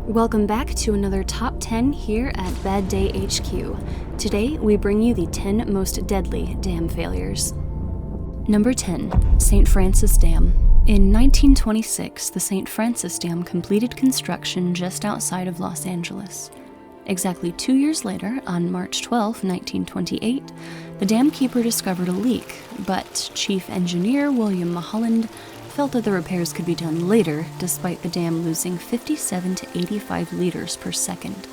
Welcome back to another Top 10 here at Bad Day HQ. Today, we bring you the 10 most deadly dam failures. Number 10. St. Francis Dam. In 1926, the St. Francis Dam completed construction just outside of Los Angeles. Exactly 2 years later, on March 12, 1928, the dam keeper discovered a leak, but Chief Engineer William Mulholland felt that the repairs could be done later, despite the dam losing 57 to 85 liters per second.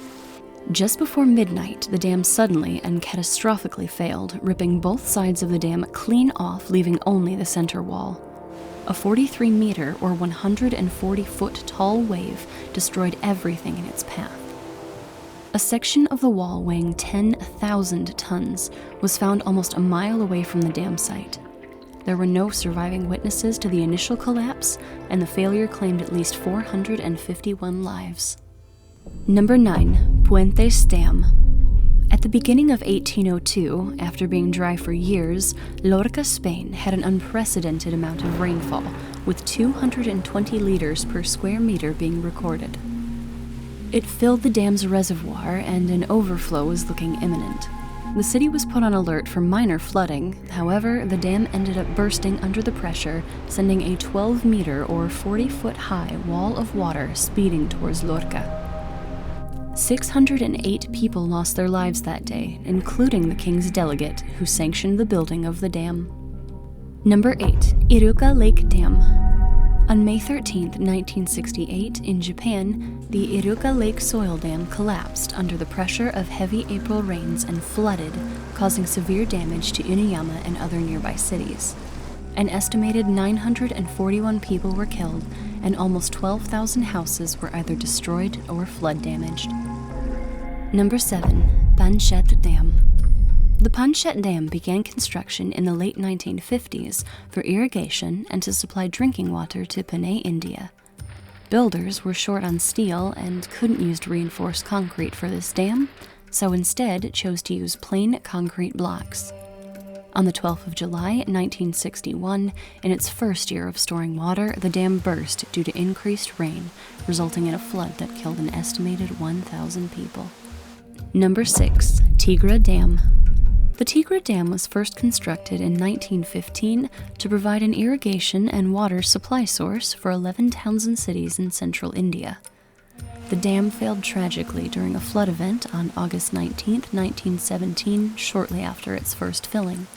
Just before midnight, the dam suddenly and catastrophically failed, ripping both sides of the dam clean off, leaving only the center wall. A 43-meter or 140-foot tall wave destroyed everything in its path. A section of the wall weighing 10,000 tons was found almost a mile away from the dam site. There were no surviving witnesses to the initial collapse, and the failure claimed at least 451 lives. Number 9. Puentes Dam. At the beginning of 1802, after being dry for years, Lorca, Spain had an unprecedented amount of rainfall, with 220 liters per square meter being recorded. It filled the dam's reservoir, and an overflow was looking imminent. The city was put on alert for minor flooding. However, the dam ended up bursting under the pressure, sending a 12-meter or 40-foot-high wall of water speeding towards Lorca. 608 people lost their lives that day, including the king's delegate, who sanctioned the building of the dam. Number 8. Iruka Lake Dam. On May 13, 1968, in Japan, the Iruka Lake Soil Dam collapsed under the pressure of heavy April rains and flooded, causing severe damage to Inuyama and other nearby cities. An estimated 941 people were killed, and almost 12,000 houses were either destroyed or flood damaged. Number 7. Banchet Dam. The Banchet Dam began construction in the late 1950s for irrigation and to supply drinking water to Pune, India. Builders were short on steel and couldn't use reinforced concrete for this dam, so instead chose to use plain concrete blocks. On the 12th of July, 1961, in its first year of storing water, the dam burst due to increased rain, resulting in a flood that killed an estimated 1,000 people. Number 6. Tigra Dam. The Tigra Dam was first constructed in 1915 to provide an irrigation and water supply source for 11 towns and cities in central India. The dam failed tragically during a flood event on August 19, 1917, shortly after its first filling.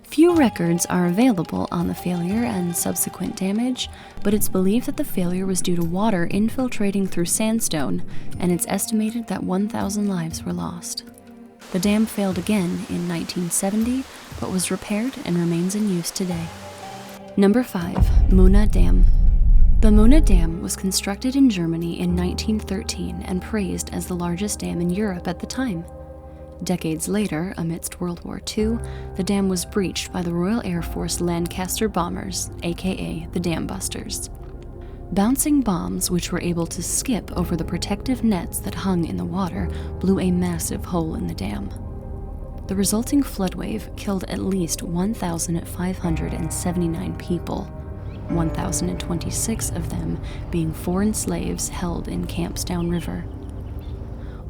Few records are available on the failure and subsequent damage, but it's believed that the failure was due to water infiltrating through sandstone, and it's estimated that 1,000 lives were lost. The dam failed again in 1970, but was repaired and remains in use today. Number 5. Muna Dam. The Muna Dam was constructed in Germany in 1913 and praised as the largest dam in Europe at the time. Decades later, amidst World War II, the dam was breached by the Royal Air Force Lancaster bombers, aka the Dam Busters. Bouncing bombs, which were able to skip over the protective nets that hung in the water, blew a massive hole in the dam. The resulting flood wave killed at least 1,579 people, 1,026 of them being foreign slaves held in camps downriver.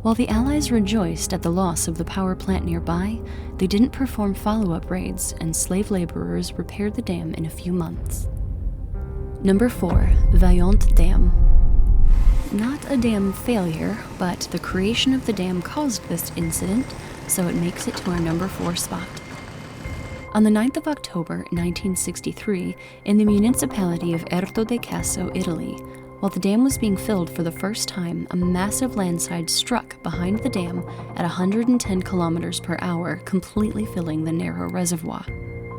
While the Allies rejoiced at the loss of the power plant nearby, they didn't perform follow-up raids, and slave laborers repaired the dam in a few months. Number 4. Valant Dam. Not a dam failure, but the creation of the dam caused this incident, so it makes it to our number 4 spot. On the 9th of October, 1963, in the municipality of Erto de Casso, Italy, while the dam was being filled for the first time, a massive landslide struck behind the dam at 110 kilometers per hour, completely filling the narrow reservoir.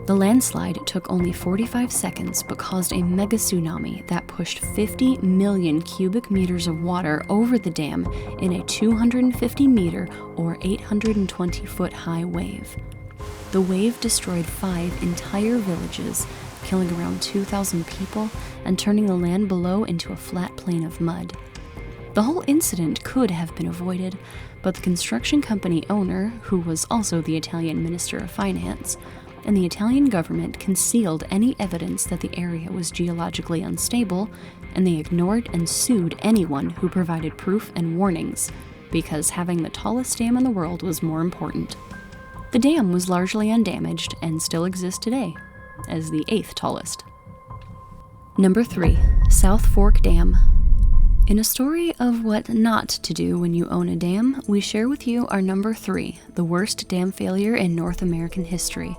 The landslide took only 45 seconds but caused a mega tsunami that pushed 50 million cubic meters of water over the dam in a 250-meter or 820-foot high wave. The wave destroyed 5 entire villages, killing around 2,000 people and turning the land below into a flat plain of mud. The whole incident could have been avoided, but the construction company owner, who was also the Italian Minister of Finance, and the Italian government concealed any evidence that the area was geologically unstable and they ignored and sued anyone who provided proof and warnings, because having the tallest dam in the world was more important. The dam was largely undamaged and still exists today, as the 8th tallest. Number 3. South Fork Dam. In a story of what not to do when you own a dam, we share with you our number 3, the worst dam failure in North American history.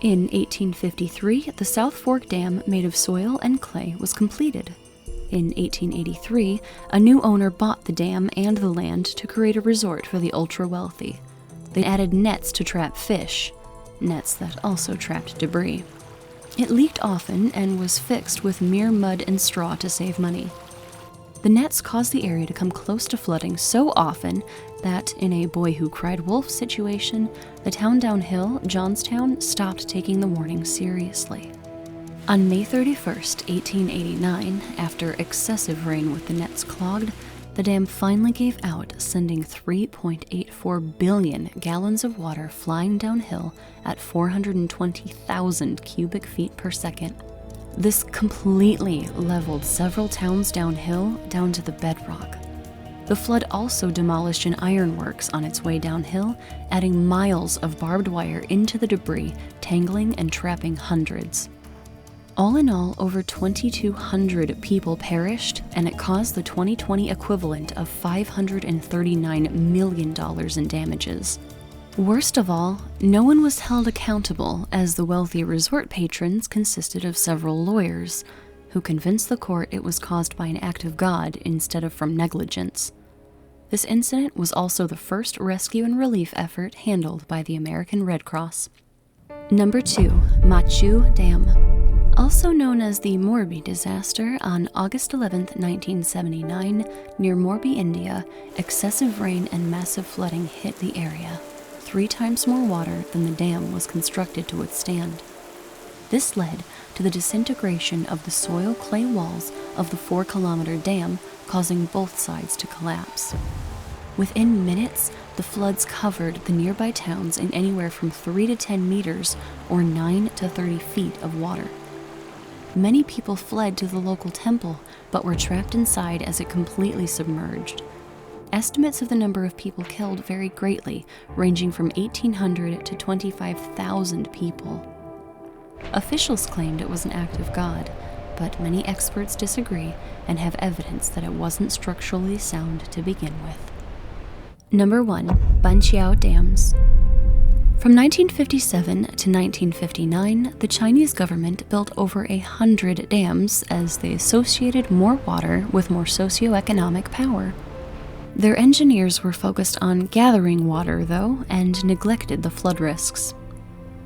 In 1853, the South Fork Dam, made of soil and clay, was completed. In 1883, a new owner bought the dam and the land to create a resort for the ultra-wealthy. They added nets to trap fish, nets that also trapped debris. It leaked often and was fixed with mere mud and straw to save money. The nets caused the area to come close to flooding so often that, in a boy who cried wolf situation, the town downhill, Johnstown, stopped taking the warning seriously. On May 31st, 1889, after excessive rain with the nets clogged, the dam finally gave out, sending 3.84 billion gallons of water flying downhill at 420,000 cubic feet per second. This completely leveled several towns downhill down to the bedrock. The flood also demolished an ironworks on its way downhill, adding miles of barbed wire into the debris, tangling and trapping hundreds. All in all, over 2,200 people perished, and it caused the 2020 equivalent of $539 million in damages. Worst of all, no one was held accountable, as the wealthy resort patrons consisted of several lawyers, who convinced the court it was caused by an act of God instead of from negligence. This incident was also the first rescue and relief effort handled by the American Red Cross. Number 2. Machu Dam. Also known as the Morbi disaster, on August 11, 1979, near Morbi, India, excessive rain and massive flooding hit the area. 3 times more water than the dam was constructed to withstand. This led to the disintegration of the soil clay walls of the 4-kilometer dam, causing both sides to collapse. Within minutes, the floods covered the nearby towns in anywhere from 3 to 10 meters or 9 to 30 feet of water. Many people fled to the local temple, but were trapped inside as it completely submerged. Estimates of the number of people killed vary greatly, ranging from 1,800 to 25,000 people. Officials claimed it was an act of God, but many experts disagree and have evidence that it wasn't structurally sound to begin with. Number 1. Banchet Dams. From 1957 to 1959, the Chinese government built over 100 dams as they associated more water with more socioeconomic power. Their engineers were focused on gathering water, though, and neglected the flood risks.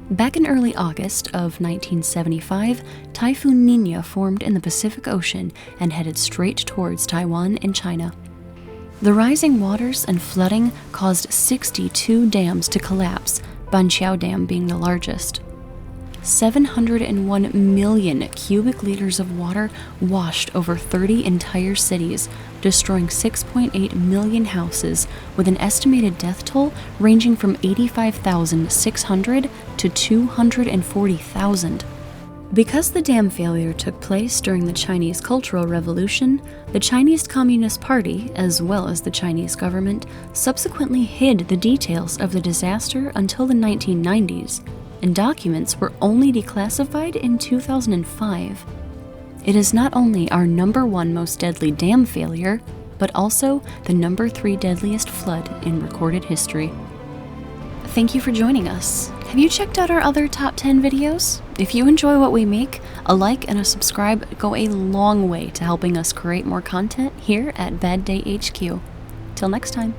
Back in early August of 1975, Typhoon Nina formed in the Pacific Ocean and headed straight towards Taiwan and China. The rising waters and flooding caused 62 dams to collapse, Banchet Dam being the largest. 701 million cubic liters of water washed over 30 entire cities, destroying 6.8 million houses, with an estimated death toll ranging from 85,600 to 240,000. Because the dam failure took place during the Chinese Cultural Revolution, the Chinese Communist Party, as well as the Chinese government, subsequently hid the details of the disaster until the 1990s, and documents were only declassified in 2005. It is not only our number 1 most deadly dam failure, but also the number 3 deadliest flood in recorded history. Thank you for joining us. Have you checked out our other top 10 videos? If you enjoy what we make, a like and a subscribe go a long way to helping us create more content here at Bad Day HQ. Till next time.